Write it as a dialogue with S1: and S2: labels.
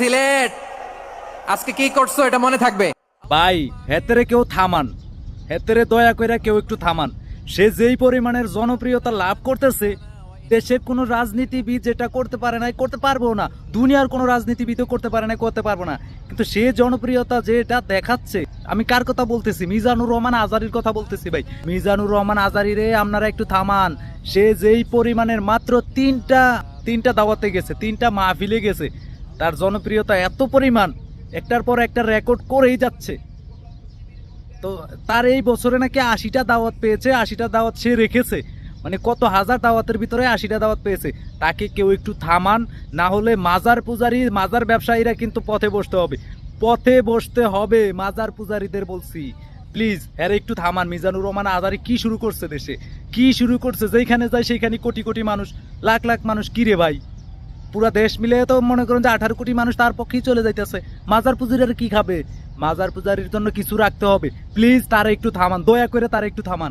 S1: সিলেট আজকে কি করছো এটা মনে থাকবে।
S2: ভাই হেতেরে কেউ থামান, হেতেরে দয়া করে কেউ একটু থামান। সে যেই পরিমাণের জনপ্রিয়তা লাভ করতেছে, দেশের কোনো রাজনীতিবিদ যেটা করতে পারে না, করতে পারবো না, দুনিয়ার কোনো রাজনীতিবিদও করতে পারে না, করতে পারবো না। কিন্তু সে জনপ্রিয়তা যেটা দেখাচ্ছে, আমি কার কথা বলতেছি? মিজানুর রহমান আজারির কথা বলতেছি ভাই। মিজানুর রহমান আজারি রে আপনারা একটু থামান। সে যেই পরিমাণের মাত্র তিনটা দাওয়াতে গেছে, তিনটা মাহফিলে গেছে, তার জনপ্রিয়তা এত পরিমাণ, একটার পর একটা রেকর্ড করেই যাচ্ছে। তো তার এই বছরে নাকি 80টা দাওয়াত পেয়েছে, 80টা দাওয়াত সে রেখেছে, মানে কত হাজার দাওয়াতের ভিতরে 80টা দাওয়াত পেয়েছে। তাকে কেউ একটু থামান, না হলে মাজার পূজারী, মাজার ব্যবসায়ীরা কিন্তু পথে বসতে হবে, পথে বসতে হবে। মাজার পূজারীদের বলছি প্লিজ এর একটু থামান। মিজানুর রহমান আজারি কি শুরু করছে দেশে, কি শুরু করছে? যেখানে যায় সেখানে কোটি কোটি মানুষ, লাখ লাখ মানুষ। কি রে ভাই, পুরা দেশ মিলে তো মনে করেন যে 18 কোটি মানুষ তার পক্ষেই চলে যাইতেছে। মাজার পূজারীরা কি খাবে? মাজার পূজারীর জন্য কিছু রাখতে হবে। প্লিজ তারা একটু থামান, দয়া করে তারা একটু থামান।